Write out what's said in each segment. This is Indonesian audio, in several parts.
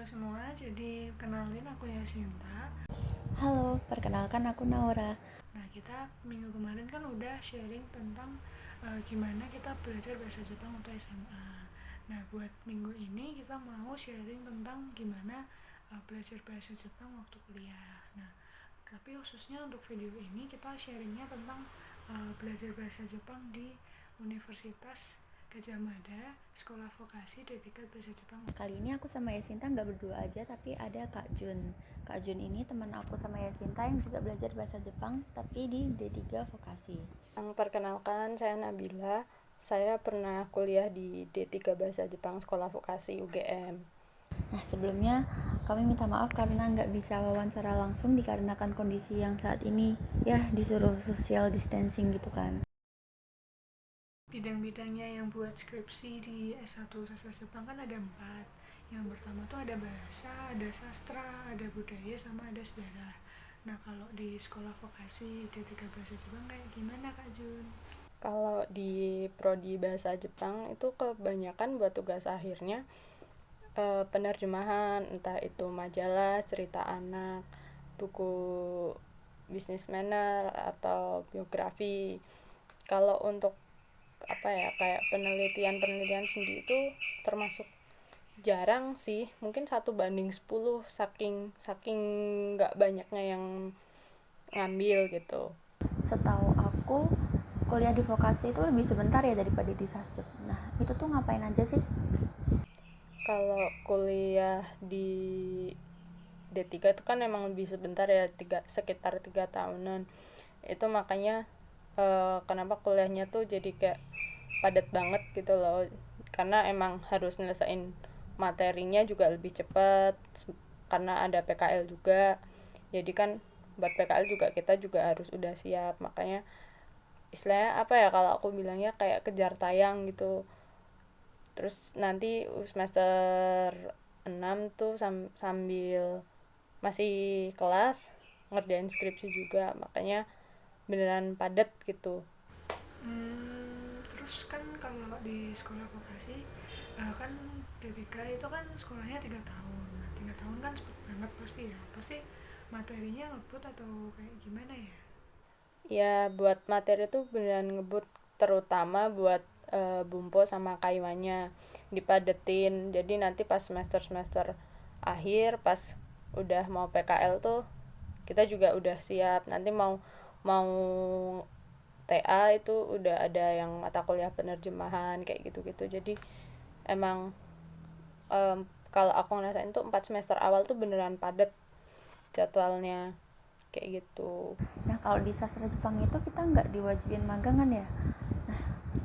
Halo semua, jadi kenalin aku Yasinta. Halo, perkenalkan aku Naura. Nah, kita minggu kemarin kan udah sharing tentang gimana kita belajar bahasa Jepang untuk SMA. Nah, buat minggu ini kita mau sharing tentang gimana belajar bahasa Jepang waktu kuliah. Nah, tapi khususnya untuk video ini kita sharingnya tentang belajar bahasa Jepang di Universitas Gajah Mada, Sekolah Vokasi Dedikat Bahasa Jepang. Kali ini aku sama Yasinta nggak berdua aja, tapi ada Kak Jun. Kak Jun ini teman aku sama Yasinta yang juga belajar bahasa Jepang, tapi di D3 Vokasi. Perkenalkan, saya Nabila. Saya pernah kuliah di D3 Bahasa Jepang Sekolah Vokasi UGM. Nah, sebelumnya kami minta maaf karena nggak bisa wawancara langsung dikarenakan kondisi yang saat ini ya disuruh social distancing gitu kan. Bidang-bidangnya yang buat skripsi di S1 sastra Jepang kan ada 4. Yang pertama tuh ada bahasa, ada sastra, ada budaya, sama ada sejarah. Nah, kalau di sekolah vokasi D3 Bahasa Jepang kayak gimana Kak Jun? Kalau di prodi Bahasa Jepang itu kebanyakan buat tugas akhirnya penerjemahan, entah itu majalah, cerita anak, buku business manner atau biografi. Kalau untuk kayak penelitian sendiri itu termasuk jarang sih, mungkin 1 banding 10, saking saking nggak banyaknya yang ngambil gitu. Setahu aku, kuliah di vokasi itu lebih sebentar ya daripada di sasjep. Nah, itu tuh ngapain aja sih? Kalau kuliah di D3 itu kan emang lebih sebentar ya, sekitar 3 tahunan. Itu makanya kenapa kuliahnya tuh jadi kayak padat banget gitu loh, karena emang harus nyelesain materinya juga lebih cepat karena ada PKL juga. Jadi kan buat PKL juga kita juga harus udah siap, makanya istilahnya apa ya, kalau aku bilangnya kayak kejar tayang gitu. Terus nanti semester 6 tuh sambil masih kelas ngerjain skripsi juga, makanya beneran padat gitu. Terus kan kalau di sekolah vokasi kan D3 itu kan sekolahnya 3 tahun. Nah, 3 tahun kan cepet banget pasti ya. Pasti materinya ngebut atau kayak gimana ya? Ya buat materi tuh beneran ngebut, terutama buat bumpo sama kaiwanya dipadetin. Jadi nanti pas semester akhir, pas udah mau PKL tuh kita juga udah siap. Nanti mau mau TA itu udah ada yang mata kuliah penerjemahan kayak gitu-gitu. Jadi emang kalau aku ngerasain tuh 4 semester awal tuh beneran padat jadwalnya kayak gitu. Nah, kalau di sastra Jepang itu kita nggak diwajibin magang kan ya? Nah,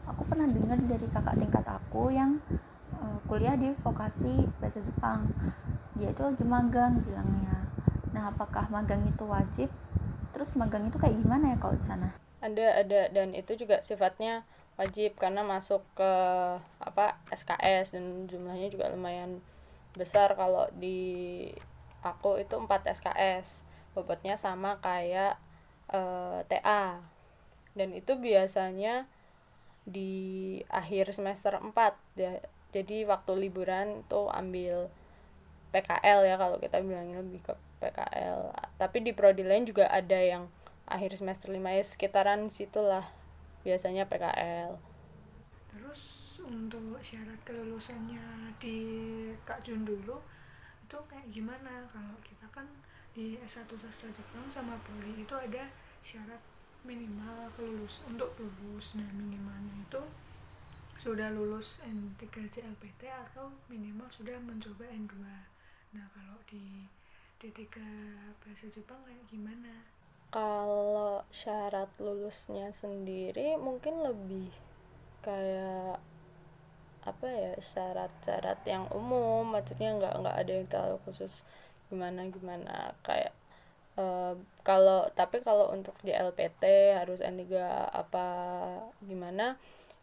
aku pernah dengar dari kakak tingkat aku yang kuliah di vokasi bahasa Jepang. Dia itu lagi magang bilangnya. Nah, apakah magang itu wajib? Terus magang itu kayak gimana ya kalau di sana? Ada, dan itu juga sifatnya wajib karena masuk ke SKS, dan jumlahnya juga lumayan besar. Kalau di aku itu 4 SKS, bobotnya sama kayak TA, dan itu biasanya di akhir semester 4 ya. Jadi waktu liburan tuh ambil PKL ya, kalau kita bilangnya lebih ke PKL. Tapi di prodi lain juga ada yang akhir semester 5 ya, sekitaran situlah biasanya PKL. Terus untuk syarat kelulusannya di Kak Jun dulu itu kayak gimana? Kalau kita kan di S1 Sastra Jepang sama Poli itu ada syarat minimal kelulus untuk lulus. Nah, minimalnya itu sudah lulus N3 JLPT atau minimal sudah mencoba N2. Nah, kalau di D3 bahasa Jepang kayak gimana? Kalau syarat lulusnya sendiri mungkin lebih kayak syarat-syarat yang umum, maksudnya nggak ada yang terlalu khusus gimana gimana kayak kalau kalau untuk JLPT harus N3 apa gimana,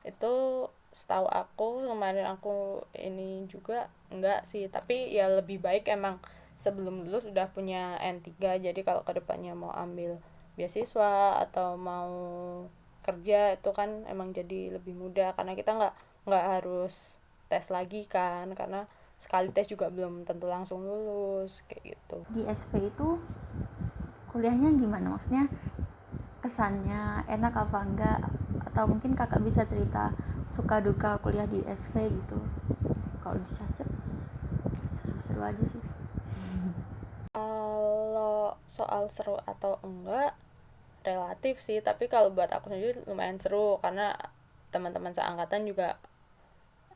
itu setahu aku kemarin aku ini juga enggak sih. Tapi ya lebih baik emang sebelum lulus udah punya N3, jadi kalau kedepannya mau ambil beasiswa atau mau kerja itu kan emang jadi lebih mudah, karena kita nggak harus tes lagi kan, karena sekali tes juga belum tentu langsung lulus kayak gitu. Di SV itu kuliahnya gimana, maksudnya kesannya enak apa enggak, atau mungkin kakak bisa cerita suka duka kuliah di SV gitu. Kalau bisa seru-seru aja sih. Kalau soal seru atau enggak relatif sih, tapi kalau buat aku sendiri lumayan seru karena teman-teman seangkatan juga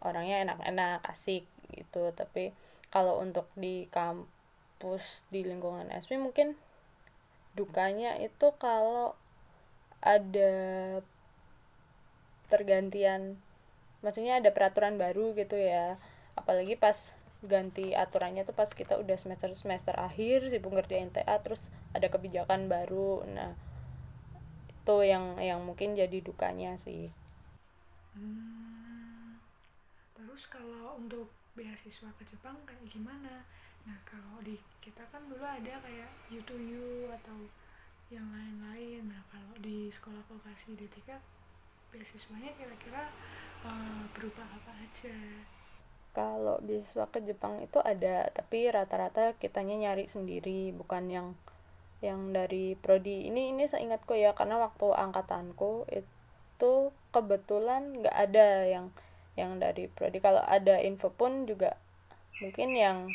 orangnya enak-enak, asik gitu. Tapi kalau untuk di kampus di lingkungan SV mungkin dukanya itu kalau ada pergantian, maksudnya ada peraturan baru gitu ya, apalagi pas ganti aturannya tuh pas kita udah semester akhir sibuk ngerjain TA, terus ada kebijakan baru. Nah itu yang mungkin jadi dukanya sih. Terus kalau untuk beasiswa ke Jepang kayak gimana? Nah kalau di kita kan dulu ada kayak U2U atau yang lain-lain. Nah kalau di sekolah vokasi D3 beasiswanya kira-kira berupa apa aja? Kalau beasiswa ke Jepang itu ada, tapi rata-rata kitanya nyari sendiri, bukan yang dari prodi. Ini seingatku ya, karena waktu angkatanku itu kebetulan nggak ada yang dari prodi. Kalau ada info pun juga mungkin yang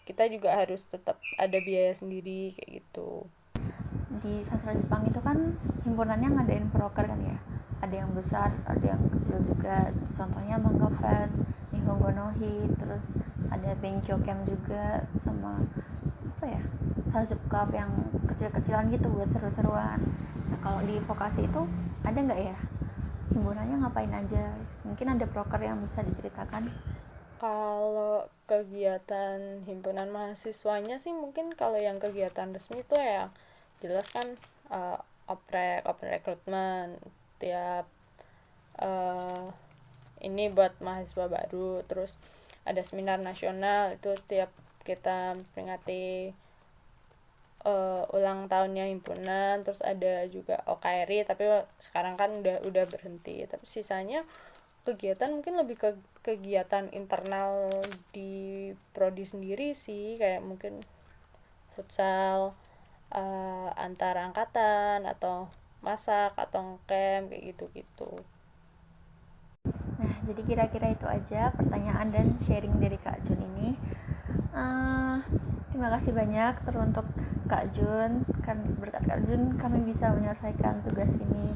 kita juga harus tetap ada biaya sendiri kayak gitu. Di sastra Jepang itu kan himpunannya ngadain proker kan ya, ada yang besar ada yang kecil juga, contohnya Manga Fest, Nihongo no Hi, terus ada Benkyo Camp juga, sama apa ya, Sazep Club yang kecil-kecilan gitu buat seru-seruan. Nah kalau di vokasi itu ada nggak ya, himpunannya ngapain aja, mungkin ada proker yang bisa diceritakan? Kalau kegiatan himpunan mahasiswanya sih mungkin kalau yang kegiatan resmi itu ya jelas kan open recruitment tiap ini buat mahasiswa baru, terus ada seminar nasional itu tiap kita peringati ulang tahunnya himpunan, terus ada juga OKRI tapi sekarang kan udah berhenti. Tapi sisanya kegiatan mungkin lebih ke kegiatan internal di prodi sendiri sih, kayak mungkin futsal antar angkatan atau masak atau camp kayak gitu-gitu. Nah jadi kira-kira itu aja pertanyaan dan sharing dari Kak Jun ini. Terima kasih banyak teruntuk Kak Jun, kan berkat Kak Jun kami bisa menyelesaikan tugas ini.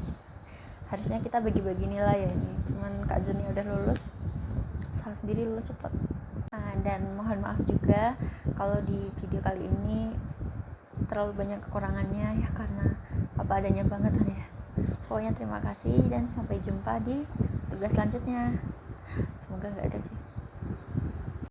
Harusnya kita bagi-bagi nilai ya ini, cuman Kak Jun udah lulus, saya sendiri lulus cepat. Dan mohon maaf juga kalau di video kali ini terlalu banyak kekurangannya ya, karena apa adanya banget kan ya. Pokoknya terima kasih dan sampai jumpa di tugas selanjutnya. Semoga nggak ada sih.